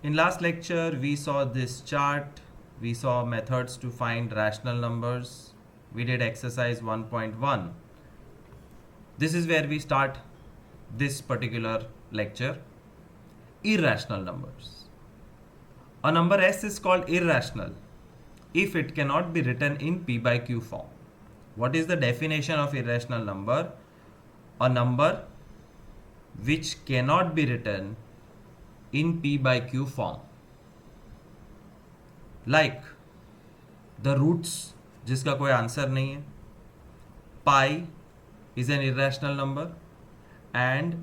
In last lecture, we saw this chart. We saw methods to find rational numbers. We did exercise 1.1. This is where we start this particular lecture. Irrational numbers. A number S is called irrational if it cannot be written in P by Q form. What is the definition of irrational number? A number which cannot be written in P by Q form. Like the roots जिसका कोई answer नहीं है. Pi is an irrational number, and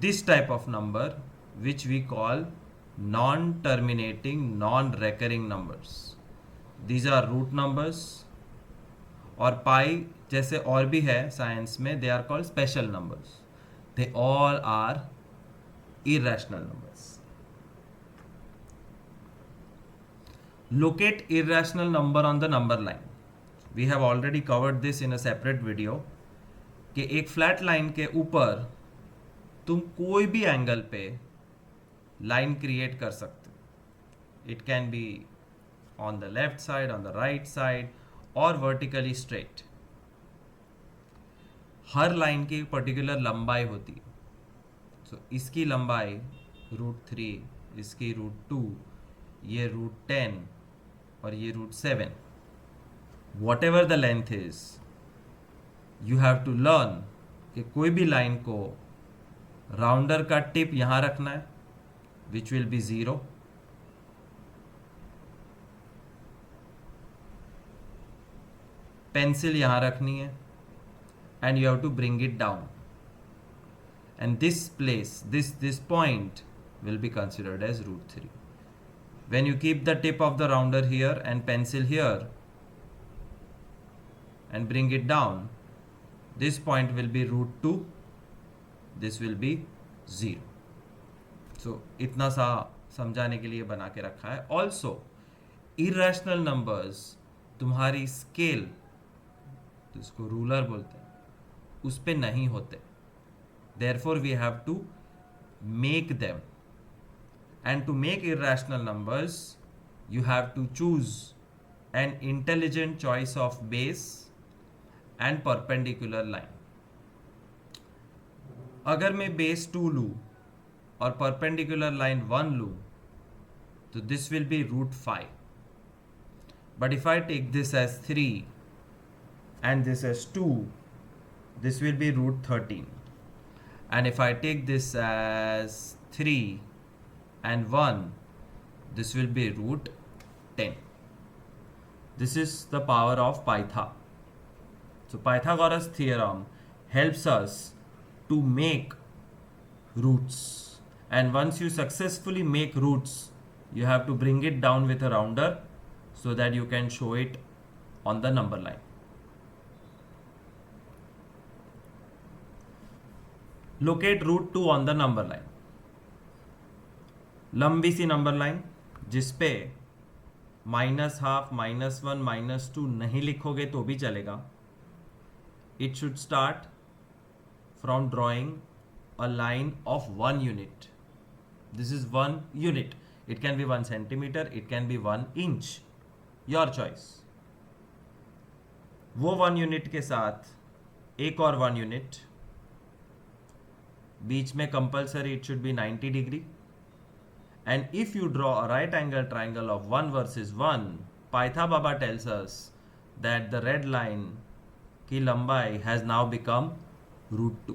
this type of number which we call non-terminating, non-recurring numbers. These are root numbers. और पाई जैसे और भी है science में, they are called special numbers. They all are irrational numbers. Locate irrational number on the number line. We have already covered this in a separate video कि एक flat line के ऊपर तुम कोई भी एंगल पे लाइन क्रिएट कर सकते हो. It can be on the left side, on the right side और वर्टिकली स्ट्रेट. हर लाइन की पर्टिकुलर लंबाई होती है. सो इसकी लंबाई √3, इसकी √2, ये √10 और ये √7. Whatever the length is, you have to learn कि कोई भी लाइन को राउंडर का टिप यहां रखना है, विच विल बी 0. पेंसिल यहां रखनी है, and you have to bring it down. And this place, this point will be considered as √3. When you keep the tip of the rounder here and pencil here and bring it down, this point will be √2, this will be 0. So इतना सा समझाने के लिए बना के रखा है. Also, irrational numbers तुम्हारी स्केल, जिसको रूलर बोलते हैं, उस पे नहीं होते. Therefore, we have to make them. And to make irrational numbers, you have to choose an intelligent choice of base and perpendicular line. अगर मैं base 2 लूँ और perpendicular line 1 लूँ, तो this will be √5. But if I take this as 3 and this as 2, this will be √13. And if I take this as 3 and 1, this will be √10. This is the power of Python. So Pythagoras theorem helps us to make roots. And once you successfully make roots, you have to bring it down with a rounder so that you can show it on the number line. Locate √2 on the number line. लंबी सी number line जिस पे -½ -1 -2 नहीं लिखोगे तो भी चलेगा. It should start from drawing a line of 1 unit. This is 1 unit. It can be 1 centimeter, it can be 1 inch. Your choice. वो 1 unit के साथ एक और 1 यूनिट, बीच में compulsory it should be 90 degree. And if you draw a right angle triangle of 1 versus 1, पाइथा बाबा tells us that the red line की लंबाई हैज नाउ बिकम √2.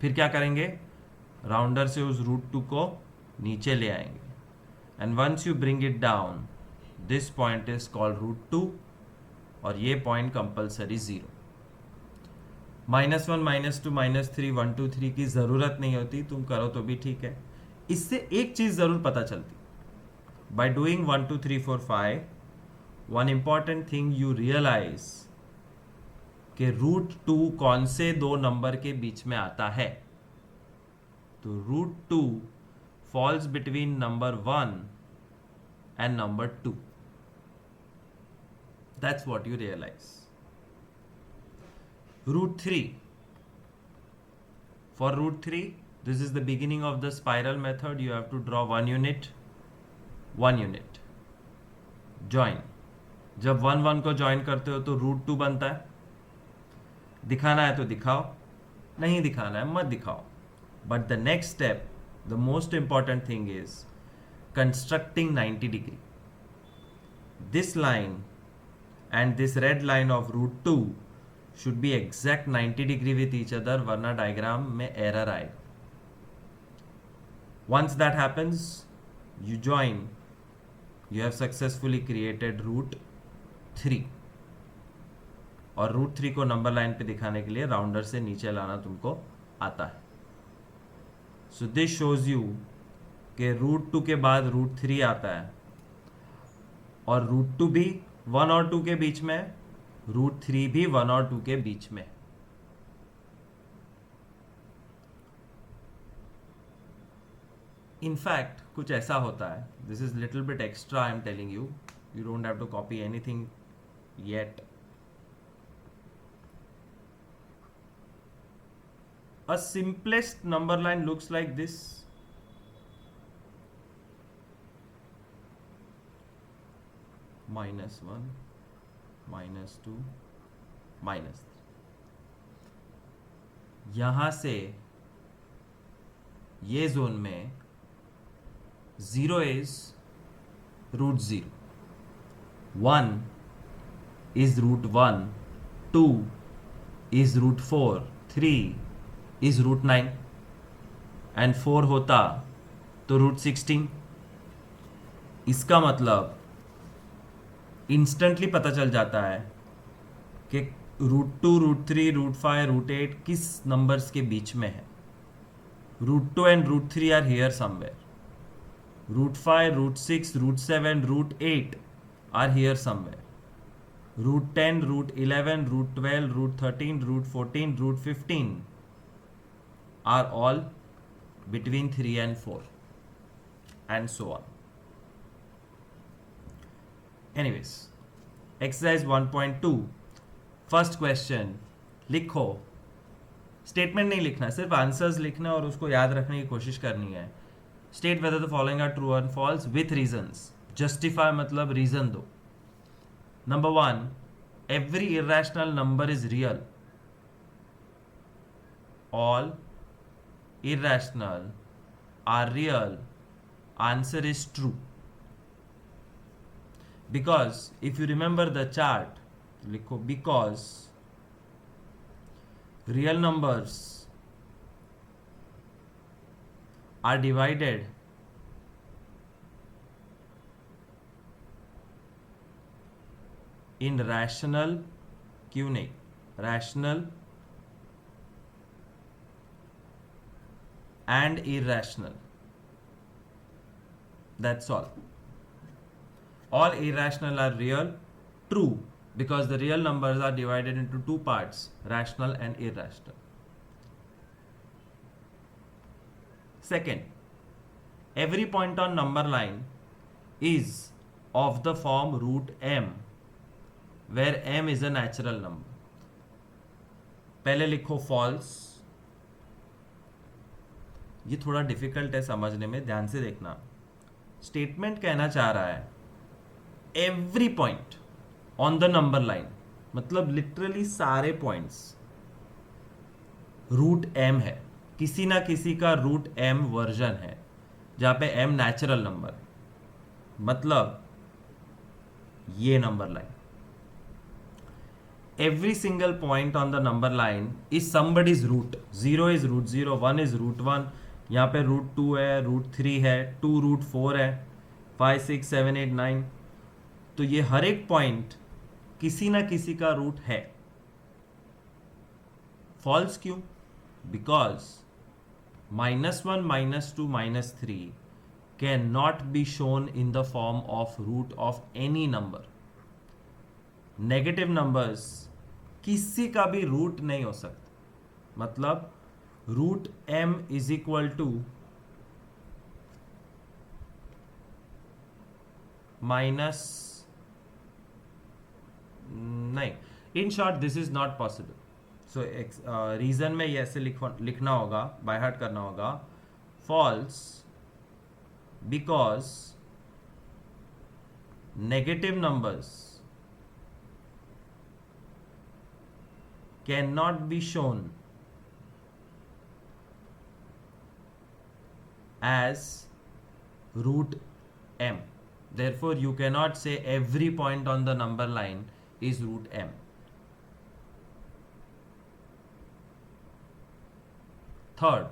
फिर क्या करेंगे? राउंडर से उस √2 को नीचे ले आएंगे. And once you bring it down, this point is called √2 और ये पॉइंट कंपल्सरी 0. -1 -2 -3 1 2 3 की ज़रूरत नहीं होती, तुम करो तो भी ठीक है. इससे एक चीज़ ज़रूर पता चलती. By doing 1 2 3 4 5, one important thing you realise कि √2 कौन से दो नंबर के बीच में आता है. तो √2 falls between number 1 and number 2. That's what you realise. √3. For √3, this is the beginning of the spiral method. You have to draw 1 unit 1 unit. Join. जब 1 1 को ज्वाइन करते हो तो रूट 2 बनता है. दिखाना है तो दिखाओ, नहीं दिखाना है मत दिखाओ. But the next step, the most important thing is constructing 90 degree. This line and this red line of root 2 should be exact 90 degree with each other, वरना डायग्राम में एरर आएगा. Once that happens, you join, you have successfully created root 3. और root 3 को number line पे दिखाने के लिए rounder से नीचे लाना तुमको आता है. सो दिस शोज यू कि रूट 2 के बाद रूट 3 आता है, और रूट 2 भी 1 और 2 के बीच में, रूट 3 भी 1 और 2 के बीच में. इनफैक्ट कुछ ऐसा होता है, this is little bit extra, I am telling you, you don't have to copy anything yet. A simplest number line looks like this. -1, -2, -3. यहां से ये जोन में 0 is root 0, 1 is root 1, 2 is root 4, 3 is root 9, and 4 होता तो root 16. इसका मतलब instantly पता चल जाता है कि रूट 2, रूट 3, रूट 5, रूट 8 किस नंबर्स के बीच में है. Root 2 and root 3 are here somewhere. Root 5, root 6, root 7, root 8 are here somewhere. Root 10, root 11, root 12, root 13, root 14, root 15 are all between 3 and 4, and so on. Anyways, exercise 1.2, first question. लिखो, statement नहीं लिखना, सिर्फ answers लिखना और उसको याद रखने की कोशिश करनी है. State whether the following are true and false with reasons. Justify मतलब रीजन दो. Number 1, every irrational number is real. All irrational are real. Answer is true. Because if you remember the chart, likho, because real numbers are divided in rational, क्यों नहीं, rational and irrational. That's all. All irrational are real. True, because the real numbers are divided into two parts, rational and irrational. Second, every point on number line is of the form root m, where m is a natural number. पहले लिखो false. ये थोड़ा difficult है समझने में, ध्यान से देखना. स्टेटमेंट कहना चाह रहा है every point on the number line, मतलब लिटरली सारे पॉइंट्स रूट एम है. किसी ना किसी का रूट एम वर्जन है जहां पे एम नेचुरल नंबर है. मतलब ये number line, every single point on the number line is somebody's root. 0 is root 0, 1 is root 1, यहाँ पे रूट 2 है, रूट 3 है, 2 रूट 4 है, 5 6 7 8 9. तो ये हर एक पॉइंट किसी ना किसी का रूट है. फॉल्स क्यों? Because -1, -2, -3 can not be shown in the form of root of any number. Negative numbers किसी का भी रूट नहीं हो सकता. मतलब root m is equal to minus, नहीं, in short this is not possible. So reason में ये ऐसे लिखना होगा, बाय हार्ट करना होगा. False because negative numbers cannot be shown as root m. Therefore, you cannot say every point on the number line is root m. Third,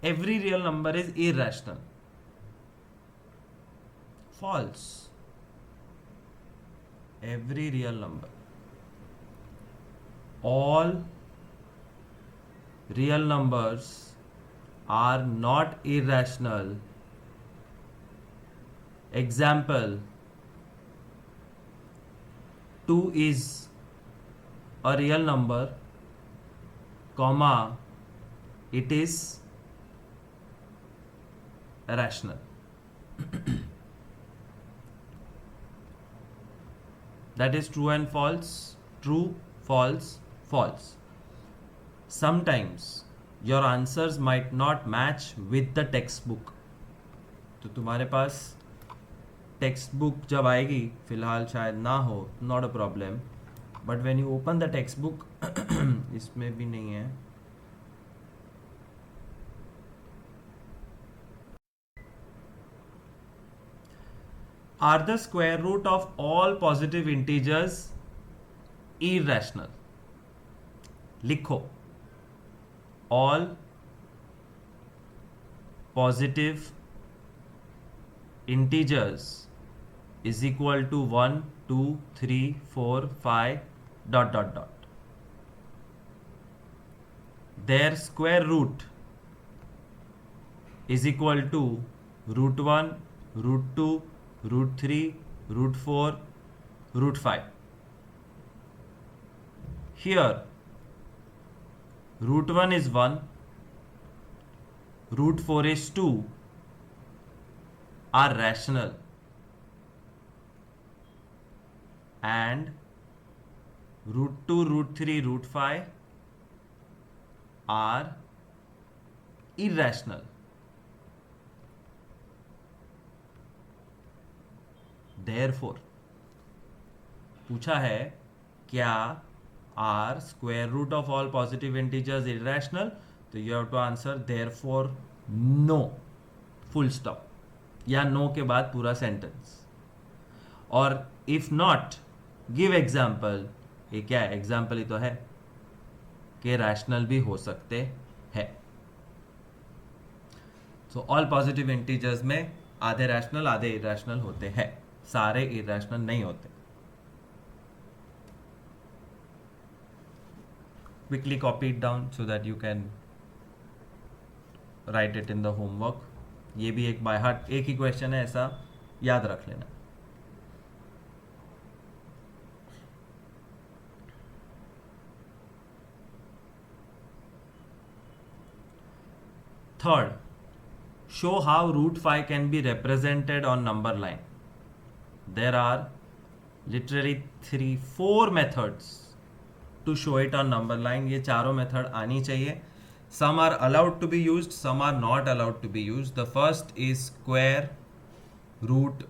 every real number is irrational. False. Every real number. All real numbers are not irrational. Example, 2 is a real number, comma, it is rational. That is true and false, true, false, false. Sometimes your answers might not match with the textbook. तो तुम्हारे पास text book जब आएगी, फिलहाल शायद ना हो, not a problem, but when you open the text book इसमें भी नहीं है. Are the square root of all positive integers irrational? लिखो, all positive integers is equal to 1, 2, 3, 4, 5 dot dot dot. Their square root is equal to root 1, root 2, root 3, root 4, root 5. Here, root 1 is 1, root 4 is 2, are rational, and root 2, root 3, root 5 are irrational. Therefore, पूछा है क्या are square root of all positive integers irrational? तो you have to answer therefore no, full stop, या no के बाद पूरा sentence. और if not, give example. ये क्या है? example ही तो है कि rational भी हो सकते हैं. So all positive integers में आधे rational आधे irrational होते हैं, सारे irrational नहीं होते. Quickly copy it down so that you can write it in the homework. ये भी एक by heart एक ही question है, ऐसा याद रख लेना. Third, show how root 5 can be represented on number line. There are literally 4 methods to show it on number line. ये चारों मेथड आनी चाहिए. Some are allowed to be used, some are not allowed to be used. The first is square root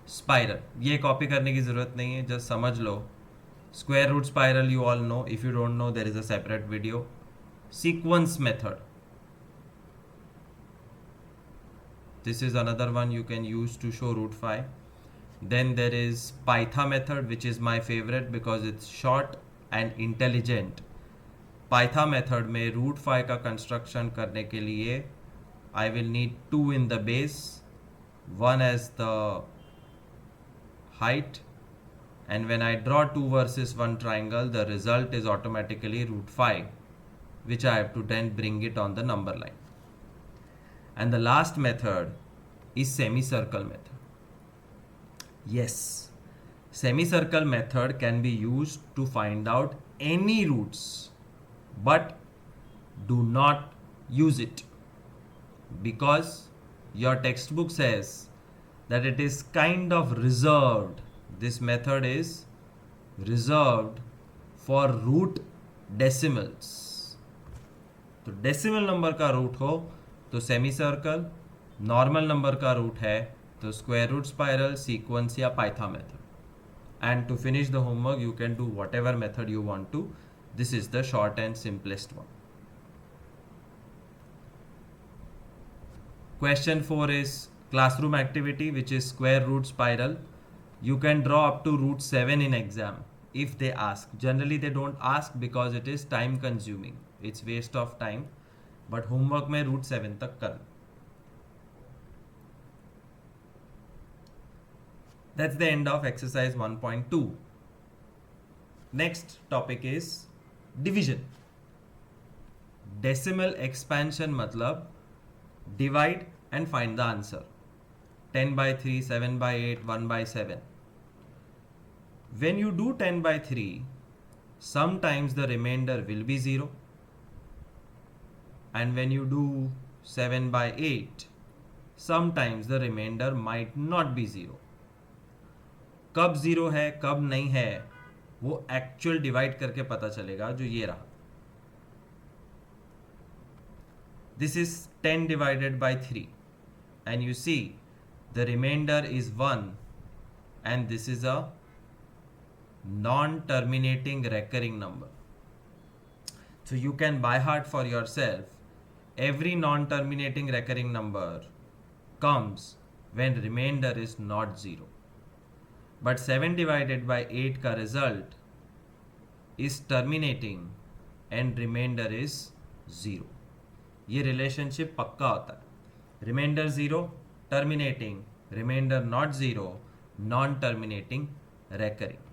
spiral. ये copy करने की जरूरत नहीं है, just समझ लो. Square root spiral you all know. If you don't know, there is a separate video. Sequence method. This is another one you can use to show root 5. Then there is Python method, which is my favorite because it's short and intelligent. Python method में root 5 का construction करने के लिए I will need 2 in the base, 1 as the height, and when I draw 2 versus 1 triangle, the result is automatically root 5, which I have to then bring it on the number line. And the last method is semicircle method. Yes, semicircle method can be used to find out any roots, but do not use it because your textbook says that it is kind of reserved. This method is reserved for root decimals. तो decimal number का root हो तो semi circle, normal number का root है तो square root spiral, sequence या पाइथा method. And to finish the homework, you can do whatever method you want to. This is the short and simplest one. Question 4 is classroom activity, which is square root spiral. You can draw up to root 7 in exam if they ask. Generally they don't ask because it is time consuming. It's waste of time. But homework में root 7 तक कर. That's the end of exercise 1.2. Next topic is division. Decimal expansion मतलब divide and find the answer. 10 by 3, 7 by 8, 1 by 7. When you do 10 by 3, sometimes the remainder will be 0. And when you do 7 by 8, sometimes the remainder might not be 0. कब 0 है कब नहीं है वो actual divide करके पता चलेगा, जो ये रहा. This is 10 divided by 3 and you see the remainder is 1 and this is a non-terminating recurring number. So you can by heart for yourself every non-terminating recurring number comes when remainder is not 0. But 7 divided by 8 का result is terminating and remainder is 0. ये relationship पक्का होता है. Remainder 0, terminating, remainder not 0, non-terminating, recurring.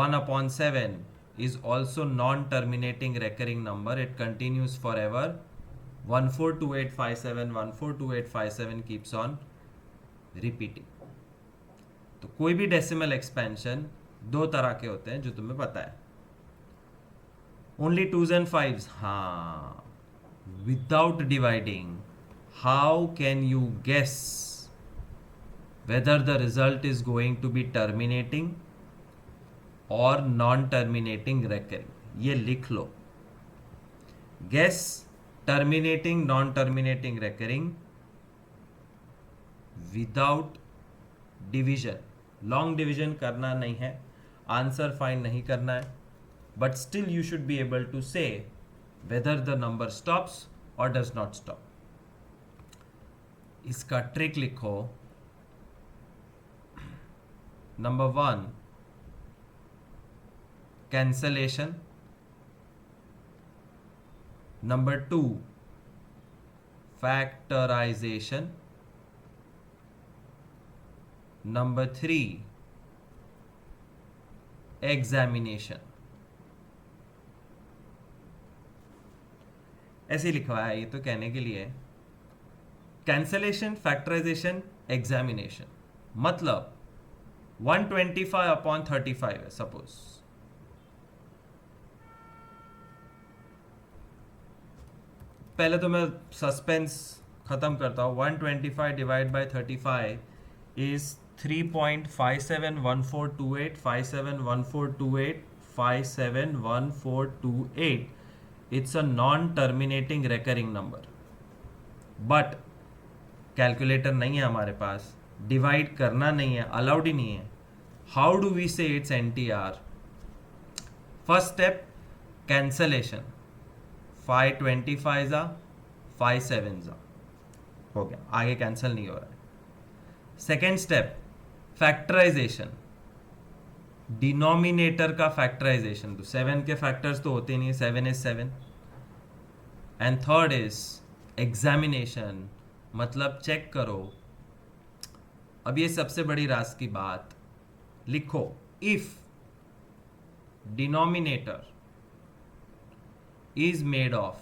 1 upon 7 is also non-terminating recurring number. It continues forever. 142857, 142857 keeps on repeating. तो कोई भी decimal expansion दो तरह के होते हैं जो तुम्हें पता है. Only 2s and 5s. हाँ, without dividing how can you guess whether the result is going to be terminating और नॉन टर्मिनेटिंग रेकरिंग. ये लिख लो. Guess terminating, non terminating, recurring without division. Long division करना नहीं है, आंसर फाइंड नहीं करना है, but still you should be able to say whether the number stops और डज नॉट स्टॉप. इसका ट्रिक लिखो. Number 1 cancellation. Number 2 factorisation. Number 3 examination. ऐसे लिखवा है, ये तो कहने के लिए. Cancellation, factorisation, examination. मतलब 125 अपॉन 35 है सपोज. पहले तो मैं सस्पेंस खत्म करता हूं. 125 divide by 35 is 3.571428 571428 571428. It's a non-terminating recurring number. But calculator नहीं है हमारे पास, डिवाइड करना नहीं है, अलाउड ही नहीं है. हाउ डू वी से it's NTR? First step cancellation. 525 जा 57 जा हो गया, आगे कैंसिल नहीं हो रहा है. Second step factorisation. डिनोमिनेटर का फैक्टराइजेशन. तो 7 के फैक्टर्स तो होते नहीं, 7 is 7. And third is examination, मतलब चेक करो. अब ये सबसे बड़ी राज की बात लिखो. If denominator is made of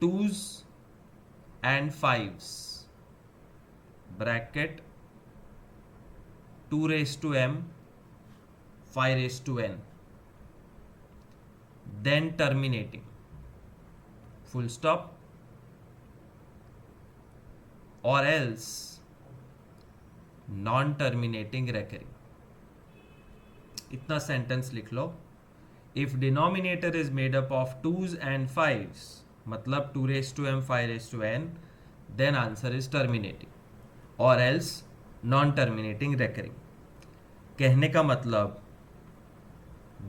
2s and 5s bracket 2 raised to m 5 raised to n, then terminating full stop, or else non terminating recurring. इतना सेंटेंस लिख लो. If denominator is made up of 2s and 5s, मतलब 2 raised to m 5 raised to n, then answer is terminating or else non-terminating recurring. कहने का मतलब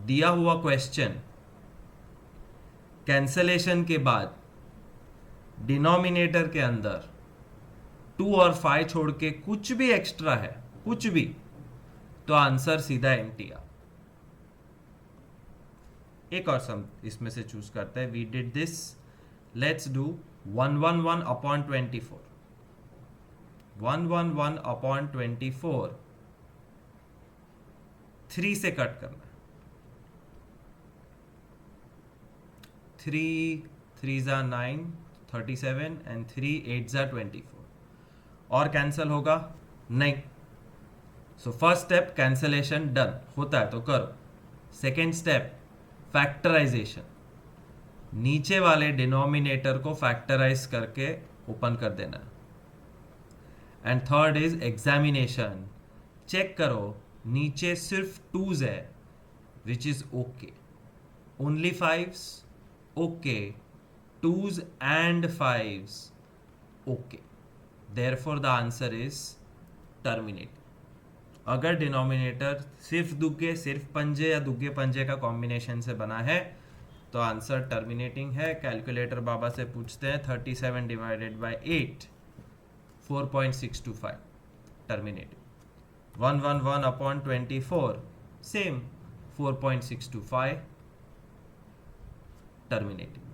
दिया हुआ question cancellation के बाद डिनोमिनेटर के अंदर 2 और 5 छोड़ के कुछ भी एक्स्ट्रा है, कुछ भी, तो आंसर सीधा एम्प्टी आ। एक और सम इसमें से चूज करते हैं। We did this, let's do 111 upon 24। 111 upon 24 3 से कट करना है। 3 3 जा 9 37 एंड 3 8 जा 24 और कैंसल होगा नहीं। So first step cancellation done, होता है तो करो। सेकेंड स्टेप फैक्टराइजेशन, नीचे वाले डिनोमिनेटर को फैक्टराइज करके ओपन कर देना। And third is examination, check करो नीचे सिर्फ 2s है, which is okay, only 5s okay, 2s and 5s okay, therefore the answer is terminate. अगर डिनोमिनेटर सिर्फ दुग्गे, सिर्फ पंजे या दुग्गे पंजे का कॉम्बिनेशन से बना है तो आंसर टर्मिनेटिंग है। कैलकुलेटर बाबा से पूछते हैं 37 divided by 8 4.625 terminating. 111 upon 24 same 4.625 terminating.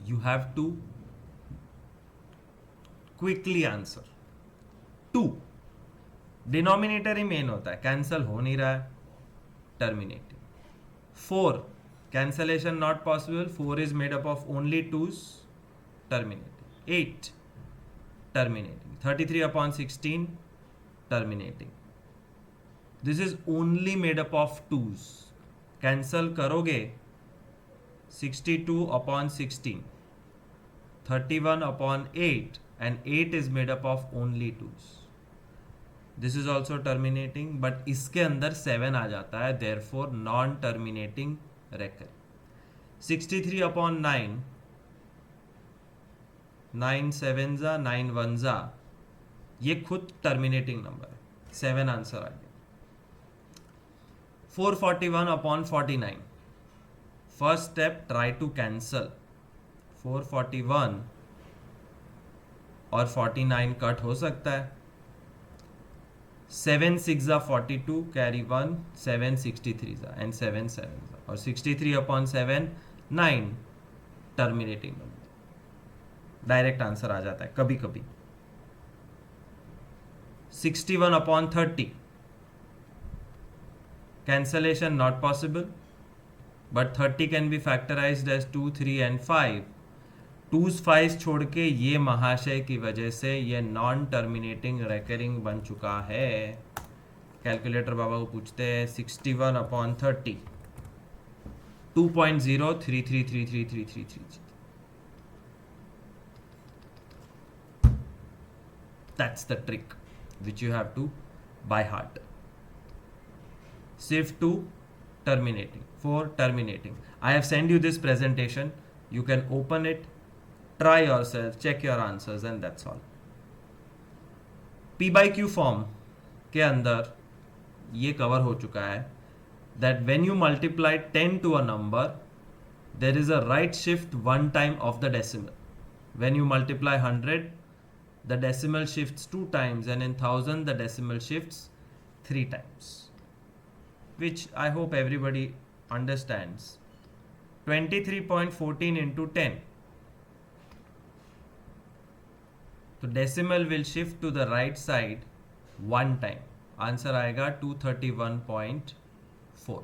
You have to quickly answer. 2 denominator he main होता है, कैंसल हो नहीं रहा है, terminating. 4 cancellation not possible, 4 is made up of only 2s, terminating. 8 terminating. 33 upon 16 terminating. This is only made up of 2s, cancel करोगे 62 upon 16, 31 upon 8, and 8 is made up of only 2s. This is also terminating, but इसके अंदर 7 आ जाता है, therefore non-terminating recurring. 63 upon 9, 9 7s, 9 1s, ये खुद terminating number है, 7 answer आ गया। 441 upon 49, first step try to cancel, 441 और 49 कट हो सकता है। 7 6 42 कैरी 1, 7 63 एंड 7 7 और 63 upon 7 9 terminating number, direct answer आ जाता है कभी कभी। 61 upon 30 cancellation not possible, but 30 can be factorized as 2 3 and 5। 2s 5s छोड़ के ये महाशय की वजह से ये नॉन टर्मिनेटिंग रेकरिंग बन चुका है। कैलकुलेटर बाबा को पूछते हैं 61 upon 30 2.03333333। That's the trick which you have to by heart. Sieve 2 terminating, 4 terminating. I have sent you this presentation, you can open it, try yourself, check your answers and that's all. P by Q form के अंदर ये cover हो चुका है that when you multiply 10 to a number there is a right shift one time of the decimal. When you multiply 100 the decimal shifts 2 times and in 1000 the decimal shifts 3 times, which I hope everybody understands. 23.14 into 10. तो decimal will shift to the right side one time. Answer आएगा 231.4.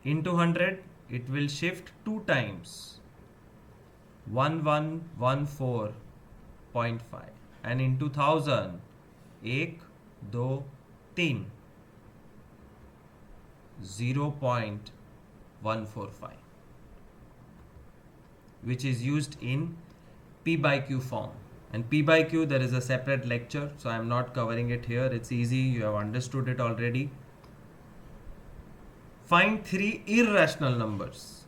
Into 100 it will shift 2 times, 1114.5 and into 1000 1 2 3 0.145, which is used in P by Q form. And P by Q there is a separate lecture, so I am not covering it here. It's easy, you have understood it already. Find 3 irrational numbers.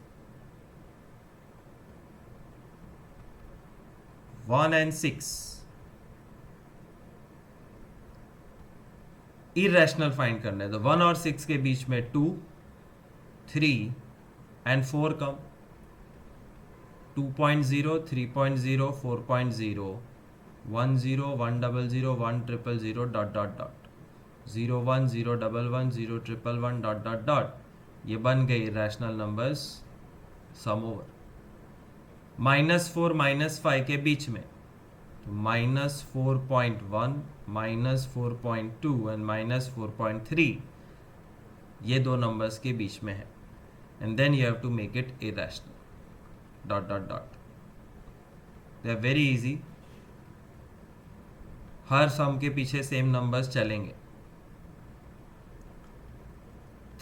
1 and 6 irrational find करना है, तो 1 और 6 के बीच में 2, 3 and 4 come, 2.0, 3.0, 4.0, 10, 100, 1000, dot dot dot, 01, 011, 0111, dot dot dot. ये बन गई रैशनल नंबर्स सम ओवर. -4 -5 के बीच में, तो -4.1, -4.2 एंड -4.3 ये दो नंबर्स के बीच में है. And then you have to make it irrational. Dot dot dot. They are very easy. हर सम के पीछे सेम नंबर्स चलेंगे.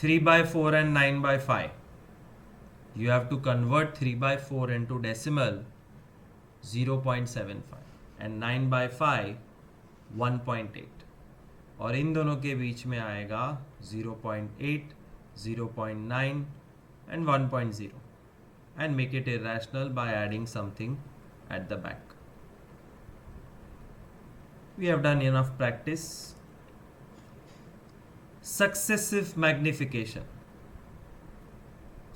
3/4 and 9/5. You have to convert 3/4 into decimal 0.75 and 9/5 1.8. और इन दोनों के बीच में आएगा 0.8, 0.9 and 1.0. And make it irrational by adding something at the back. We have done enough practice. Successive magnification.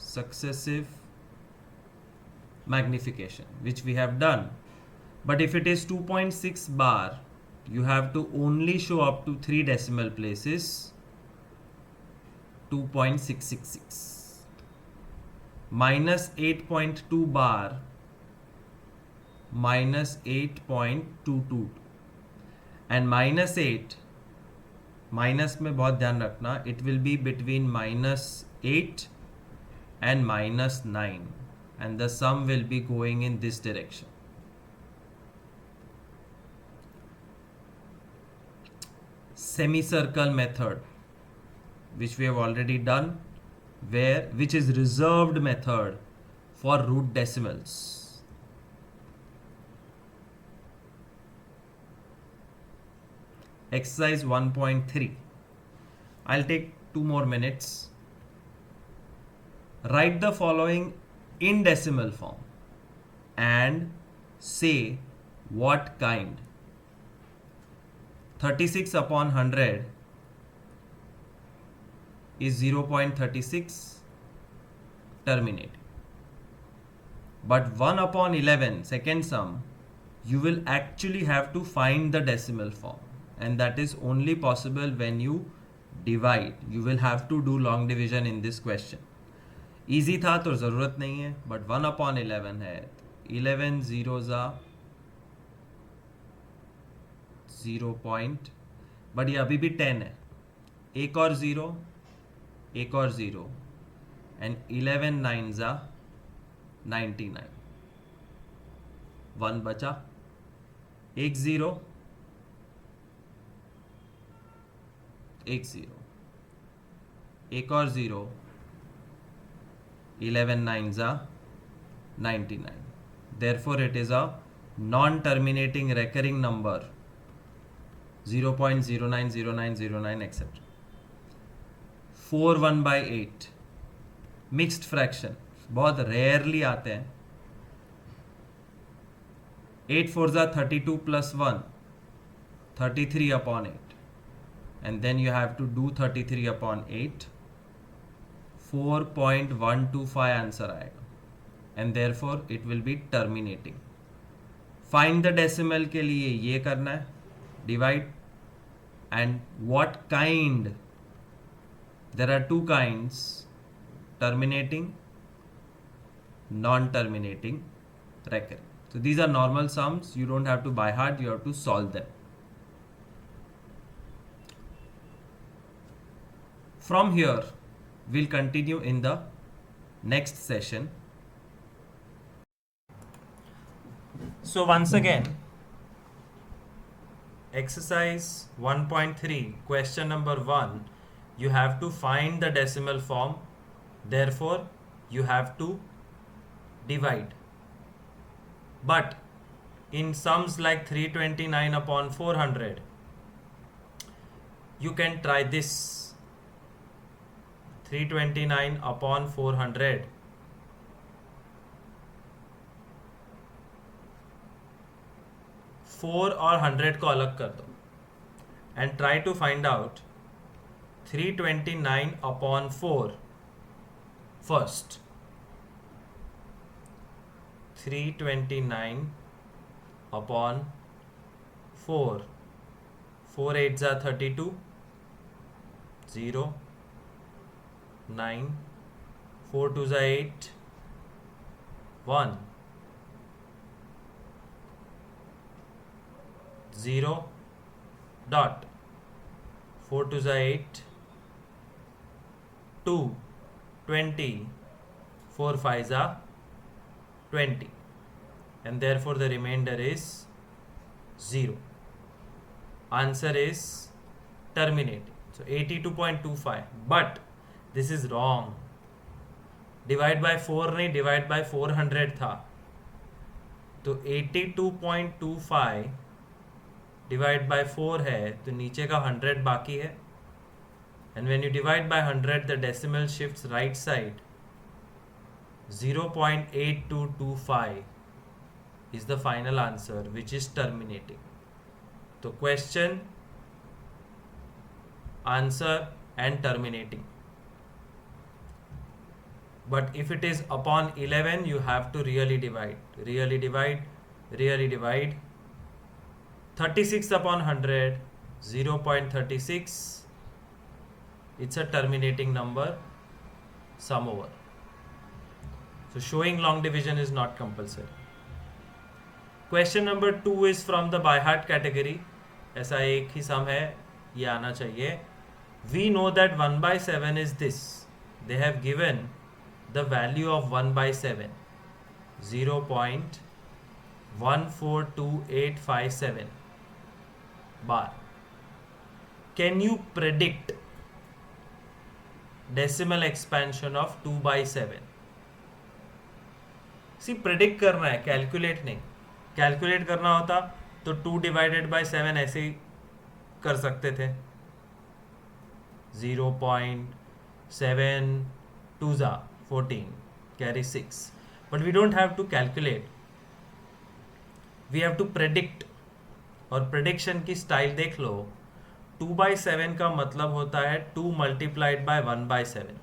Successive magnification, which we have done. But if it is 2.6 bar, you have to only show up to 3 decimal places. 2.666. -8.2 bar, -8.222. And -8, minus में बहुत ध्यान रखना, it will be between -8 and -9, and the sum will be going in this direction. Semicircle method, which we have already done, which is reserved method for root decimals. Exercise 1.3. I'll take 2 more minutes. Write the following in decimal form and say what kind. 36 upon 100 is 0.36 terminating. But 1 upon 11, second sum, you will actually have to find the decimal form. And that is only possible when you divide. You will have to do long division in this question. Easy था तो ज़रूरत नहीं है, but 1 upon 11 है. 11 zeros are 0 point, but ये अभी भी 10 है. एक और 0, एक और 0, and 11 nines are 99. 1 बचा, एक 0, एक 0, एक और 0, 11 nines are 99. Therefore, it is a non-terminating recurring number. 0.090909 etc. 4 1/8 mixed fraction बहुत रेयरली आते हैं. 8 4s are 32 plus 1, 33 upon 8. And then you have to do 33 upon 8. 4.125 answer आएगा. And therefore it will be terminating. Find the decimal के लिए ये करना है, divide. And what kind? There are 2 kinds: terminating, non-terminating, recurring. So these are normal sums. You don't have to by heart, you have to solve them. From here, we'll continue in the next session. So once again, exercise 1.3, question number 1, you have to find the decimal form. Therefore, you have to divide. But in sums like 329 upon 400, you can try this. 329 upon 400. 4 और 100 को अलग कर दो and try to find out 329 upon 4 first. 329 upon 4. 4 8s are 32. 0 9 4 2s are 8. 1 0 dot 4 2s are 8. 2 20 4 5s are 20, and therefore the remainder is 0. Answer is terminating. So 82.25, but this is wrong. Divide by 4 नहीं, divide by 400 था, तो 82.25 divide by 4 है, तो नीचे का 100 बाकी है, and when you divide by 100 the decimal shifts right side. 0.8225 is the final answer, which is terminating. So question, answer and terminating. But if it is upon 11, you have to really divide. 36 upon 100, 0.36. It's a terminating number. Sum over. So showing long division is not compulsory. Question number 2 is from the by heart category. ऐसा एक ही sum है, ये आना चाहिए. We know that 1 by 7 is this. They have given the value of 1 by 7. 0.142857 bar. Can you predict decimal expansion of 2 by 7? Predict करना है, calculate नहीं. Calculate करना होता तो 2 डिवाइडेड बाय 7 ऐसे ही कर सकते थे. 0.7 2 14 carry 6. But we don't have to calculate, we have to predict. और प्रेडिक्शन की स्टाइल देख लो. 2 by 7 का मतलब होता है 2 multiplied by 1 by 7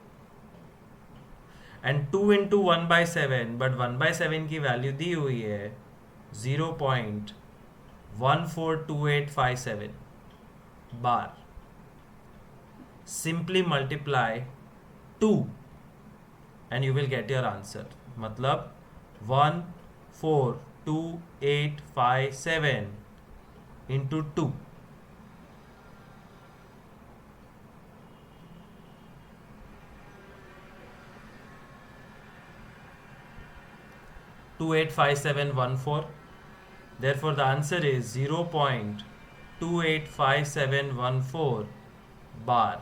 and 2 into 1 by 7. But 1 by 7 की वैल्यू दी हुई है 0.142857 बार. Simply multiply 2 and you will get your answer. मतलब 142,857 into 2. 285714. Therefore, the answer is 0.285714 bar.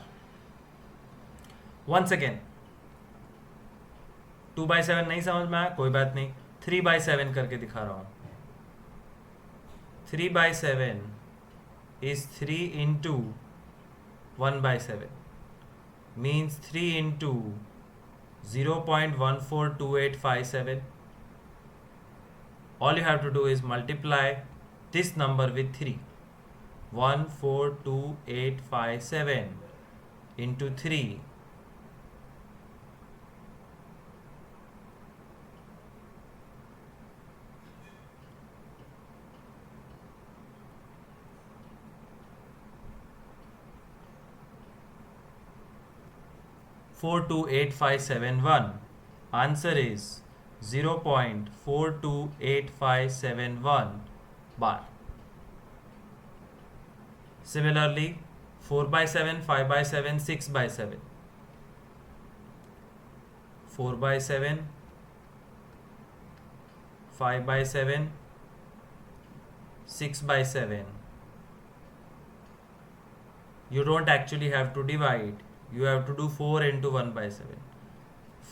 Once again, 2 by 7 नहीं समझ में आया, कोई बात नहीं. 3 by 7 करके दिखा रहा हूँ. 3 by 7 is 3 into 1 by 7. Means 3 into 0.142857. All you have to do is multiply this number with 3. 142,857 into 3. Four two eight five seven one. Answer is 0.428571 bar. Similarly, 4 by 7, 5 by 7, 6 by 7. 4 by 7, 5 by 7, 6 by 7. You don't actually have to divide. You have to do 4 into 1 by 7.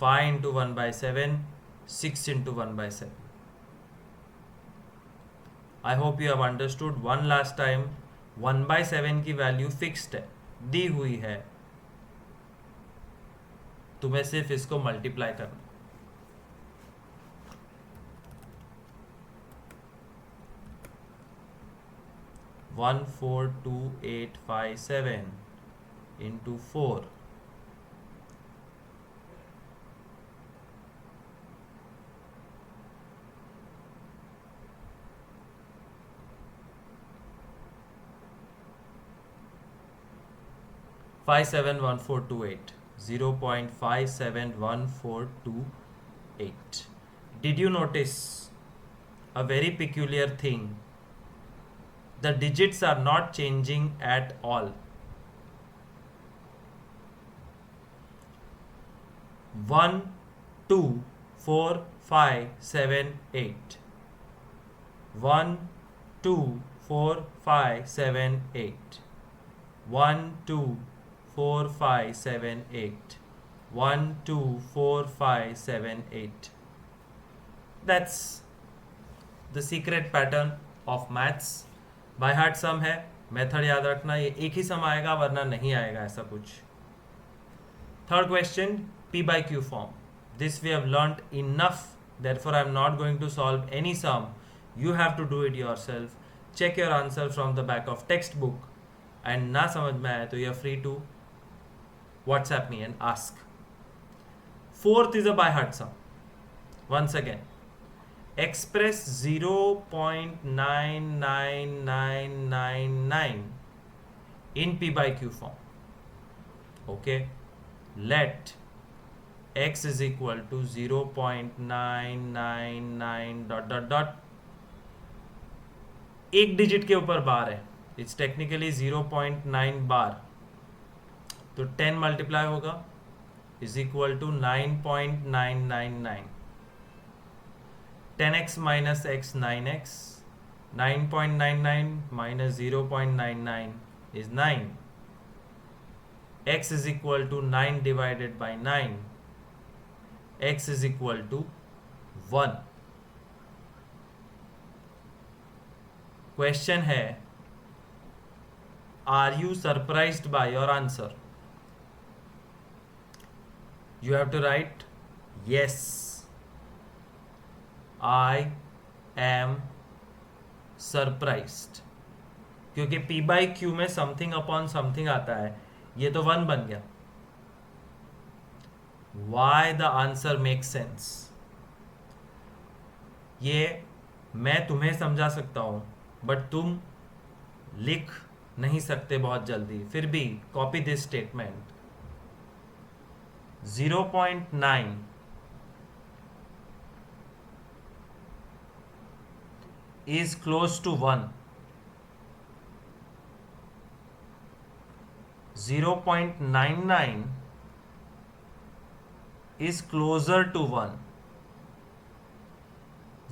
5 into 1 by 7. 6 into 1 by 7. I hope you have understood. One last time, 1 by 7 की value fixed है, दी हुई है, तुम्हें सिर्फ इसको multiply करना. 142,857 into 4. Five seven one four two eight 0.571428. Did you notice a very peculiar thing? The digits are not changing at all. 1, 2, 4, 5, 7, 8. 1, 2, 4, 5, 7, 8. 1, 2, 4, 5, 7, 8. 1, 2, 4, 5, 7, 8. That's the secret pattern of maths. By heart sum है, method याद रखना, ये एक ही सम आएगा वरना नहीं आएगा ऐसा कुछ. Third question, P by Q form. This we have learnt enough, therefore I am not going to solve any sum. You have to do it yourself. Check your answer from the back of textbook, and ना समझ में आए तो you are free to WhatsApp me and ask. Fourth is a by heart sum. Once again, express 0.99999 in P by Q form. Okay, let x is equal to 0.999 dot dot dot. एक digit के ऊपर बार है, it's technically 0.9 बार, तो 10 multiply होगा is equal to 9.999. 10x minus x 9x. 9.99 minus 0.99 is 9. X is equal to 9 divided by 9. X is equal to 1. Question है, are you surprised by your answer? You have to write yes, I am surprised. क्योंकि P by Q में something upon something आता है, ये तो 1 बन गया. Why the answer makes sense? ये मैं तुम्हें समझा सकता हूं, बट तुम लिख नहीं सकते बहुत जल्दी. फिर भी copy this statement. 0.9 is close to 1. 0.99 is closer to 1.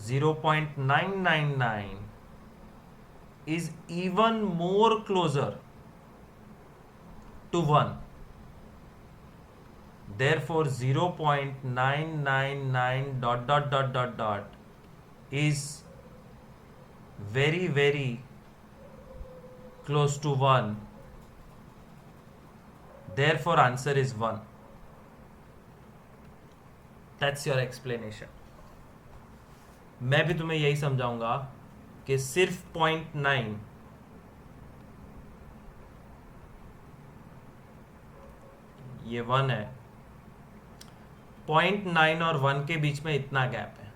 0.999 is even more closer to 1. Therefore 0.999 dot dot dot dot dot is very very close to 1. Therefore answer is 1. That's your explanation. मैं भी तुम्हें यही समझाऊंगा कि सिर्फ 0.9 ये 1 है, 0.9 और 1 के बीच में इतना गैप है,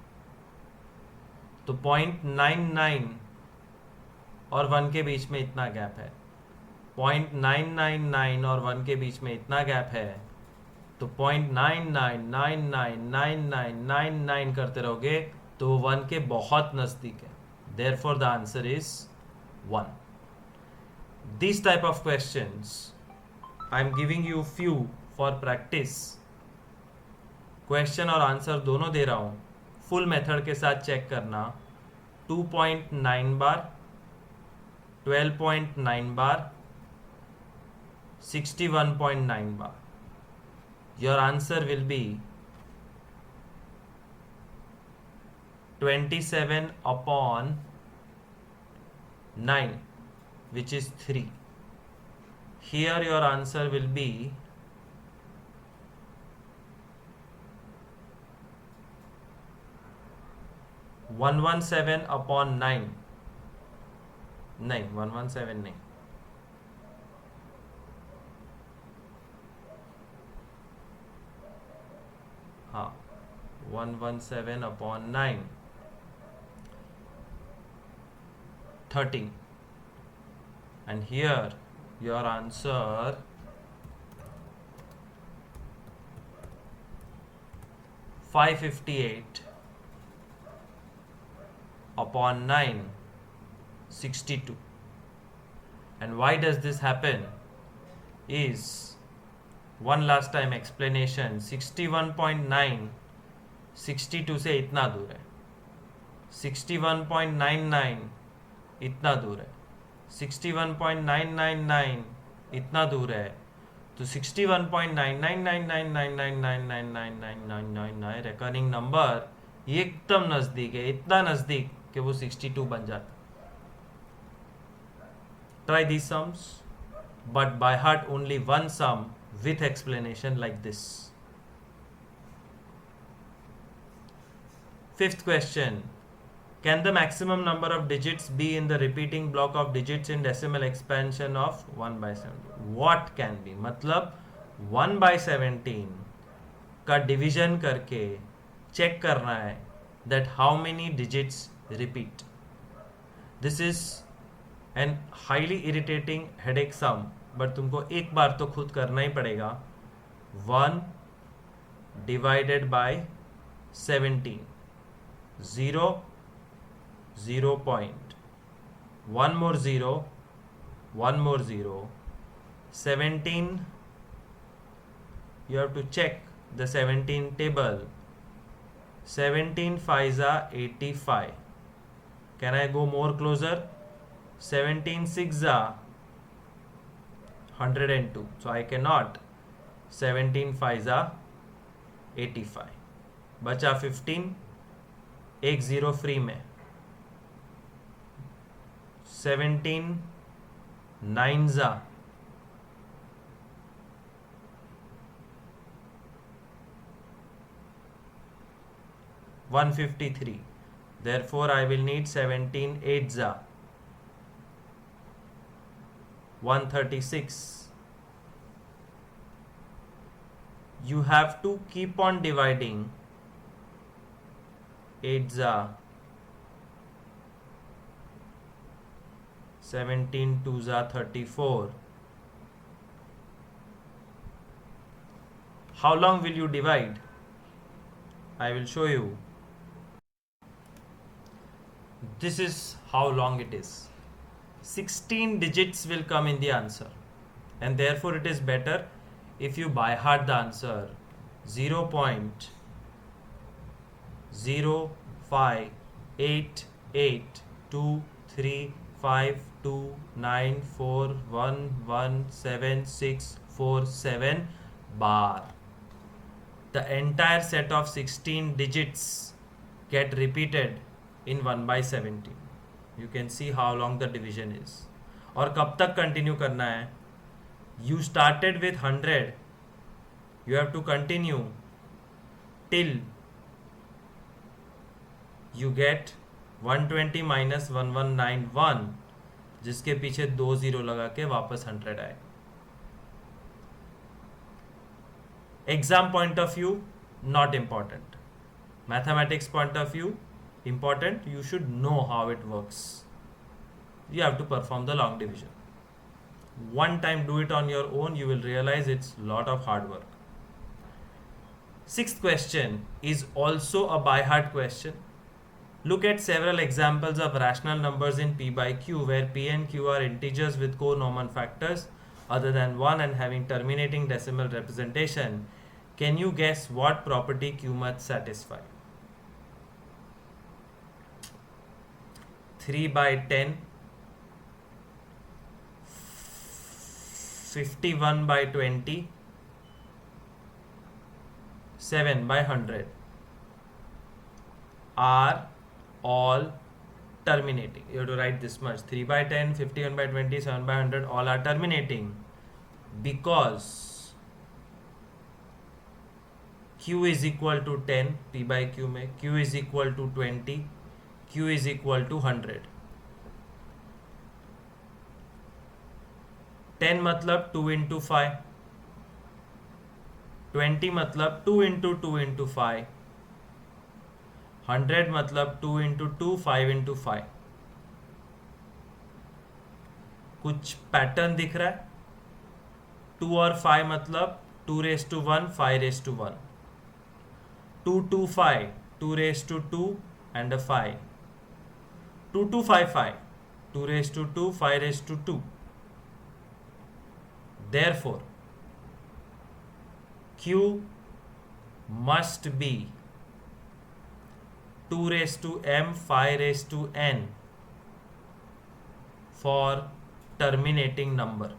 तो 0.99 और 1 के बीच में इतना गैप है. 0.999 और 1 के बीच में इतना गैप है, तो 0.99999999 करते रहोगे तो 1 के बहुत नज़दीक है. Therefore the answer is 1. These type of questions I am giving you few for practice. Question और आंसर दोनों दे रहा हूँ, फुल मेथड के साथ चेक करना. 2.9 बार, 12.9 बार, 61.9 बार. Your answer will be 27 upon 9, which is 3. Here your answer will be 117 upon 9, नहीं 117 नहीं, हाँ 117 upon 9 13, and here your answer 558 upon 9 62. And why does this happen is one last time explanation. 61.9 62 से इतना दूर है, 61.99 इतना दूर है, 61.999 इतना दूर है, तो 61.99999999999 रिकरिंग नंबर एकदम नज़दीक है, इतना नज़दीक कि वो 62 बन जाता. Try these sums, but by heart only one sum with explanation like this. Fifth question. Can the maximum number of digits be in the repeating block of digits in decimal expansion of 1 by 17? What can be? मतलब 1 by 17 का division करके check करना है that how many digits repeat. This is an highly irritating headache sum, but तुमको एक बार तो खुद करना ही पड़ेगा. 1 divided by 17, 0 0 point, 1 more 0, 1 more 0, 17. You have to check the 17 table. 17 5s are 85. Can I go more closer? 17 6s are 102. So I cannot. 17 5s are 85. बचा 15, एक 0 free में. 17 9s are 153. Therefore I will need 17 8s are 136. You have to keep on dividing. 8s are 17 2s are 34. How long will you divide? I will show you. This is how long it is. 16 digits will come in the answer, and therefore it is better if you by heart the answer. 0.0588235294117647 bar. The entire set of 16 digits get repeated in 1 by 17. You can see how long the division is. और कब तक continue करना है? You started with 100. You have to continue till you get 120 minus 1191, जिसके पीछे 2 0 लगा के वापस 100 आए. Exam point of view, not important. Mathematics point of view, important. You should know how it works. You have to perform the long division. One time do it on your own, you will realize it's a lot of hard work. Sixth question is also a by heart question. Look at several examples of rational numbers in P by Q, where P and Q are integers with co-Neumann factors other than 1 and having terminating decimal representation. Can you guess what property Q must satisfy? 3 by 10, 51 by 20, 7 by 100 are all terminating. You have to write this much. 3 by 10, 51 by 20, 7 by 100 all are terminating, because Q is equal to 10. P by Q में Q is equal to 20, Q is equal to 100. 10 मतलब 2 into 5, 20 मतलब 2 into 2 into 5, 100 मतलब 2 into 2, 5 into 5। कुछ pattern दिख रहा है? 2 और 5 मतलब 2 raise to 1, 5 raise to 1, 2 2 5, 2 raise to 2 and 5, 2 2 5 5, 2 raise to 2, 5 raise to 2। Therefore, Q must be 2 raised to m, 5 raised to n for terminating number.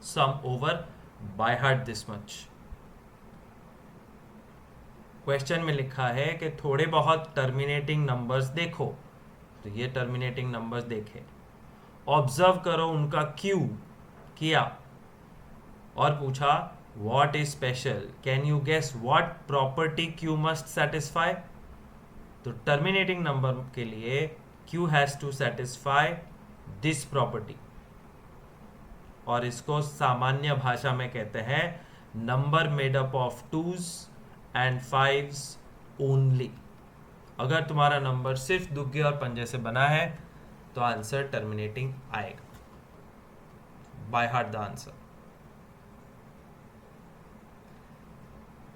Sum over by heart this much. Question में लिखा है कि थोड़े बहुत terminating numbers देखो, तो ये terminating numbers देखे, ऑब्जर्व करो उनका क्यू किया और पूछा what is special, can you guess what property Q must satisfy. तो टर्मिनेटिंग नंबर के लिए Q has to satisfy this property, और इसको सामान्य भाषा में कहते हैं number made up of twos and fives only. अगर तुम्हारा नंबर सिर्फ दुग्गे और पंजे से बना है तो आंसर टर्मिनेटिंग आएगा। By heart the answer.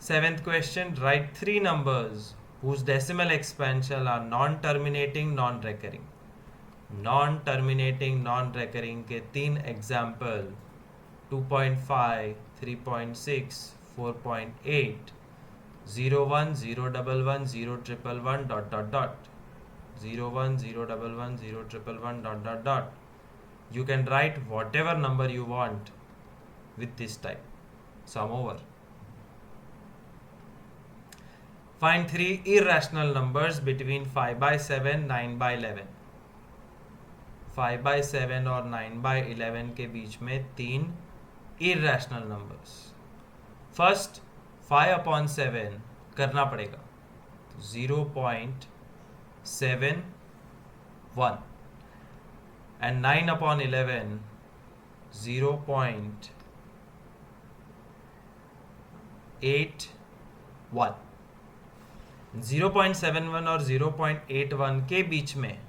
7th question, write 3 numbers whose decimal expansion are non-terminating, non-recurring. Non-terminating, non-recurring के 3 example 2.5, 3.6, 4.8, 01, 011, 0111, dot dot dot, 01, 011, 0111, dot dot dot. You can write whatever number you want with this type. Sum over. Find 3 irrational numbers between 5 by 7, 9 by 11. 5 by 7 और 9 by 11 के बीच में 3 irrational numbers. First 5 upon 7 करना पड़ेगा, 0.71, and 9 upon 11 0.81. 0.71 और 0.81 के बीच में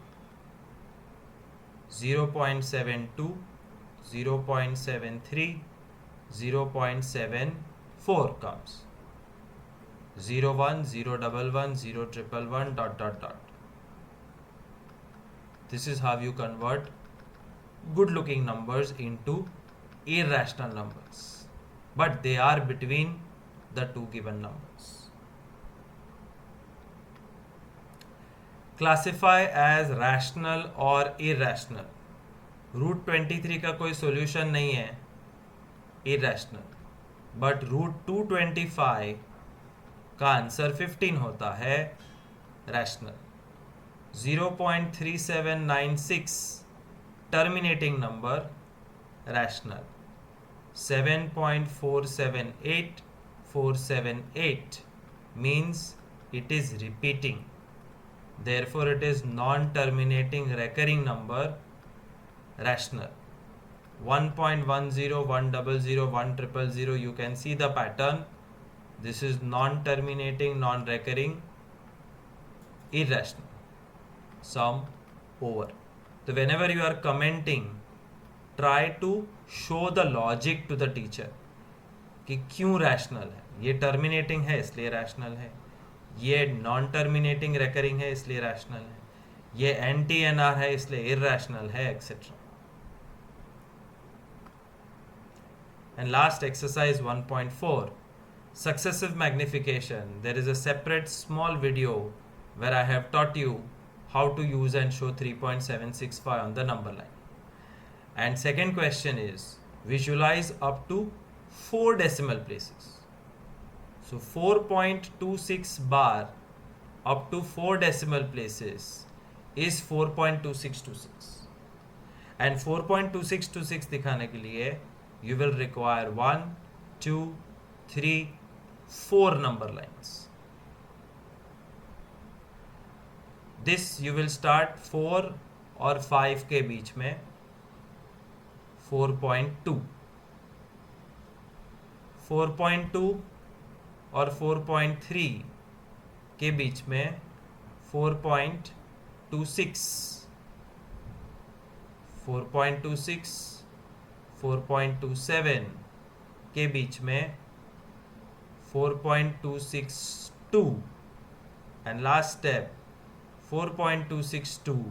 0.72, 0.73, 0.74 comes. 01, 011, 0111, dot dot dot. This is how you convert good looking numbers into irrational numbers, but they are between the two given numbers. Classify as rational or irrational. Root 23 का कोई solution नहीं है irrational, but root 225 का answer 15 होता है rational. 0.3796 terminating number rational. 7.478478 means it is repeating, therefore it is non-terminating recurring number rational. 1.10, 100, 1000, you can see the pattern. This is non-terminating, non-recurring, irrational. Sum over. So whenever you are commenting, try to show the logic to the teacher कि क्यों rational है, ये terminating है इसलिए rational है, ये non terminating recurring है इसलिए रैशनल है, ये एंटी एनआर है इसलिए इरैशनल है, etcetera. And last exercise 1.4, successive magnification. There is a separate small video where I have taught you how to use and show 3.765 on the number line. And second question is visualize up to 4 decimal places. So 4.26 bar up to 4 decimal places is 4.2626. And 4.2626 दिखाने के लिए you will require 1, 2, 3, 4 number lines. This you will start 4 और 5 के बीच में. 4.2, 4.2 और 4.3 के बीच में 4.26, 4.26, 4.27 के बीच में 4.262 and last step 4.262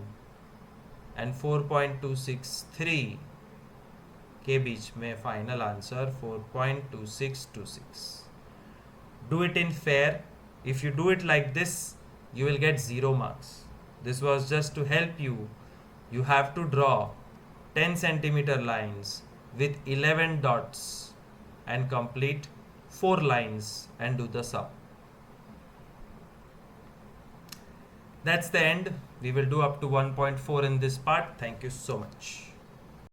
and 4.263 के बीच में final answer 4.2626. Do it in fair. If you do it like this, you will get 0 marks. This was just to help you. You have to draw 10 centimeter lines with 11 dots and complete 4 lines and do the sum. That's the end. We will do up to 1.4 in this part. Thank you so much.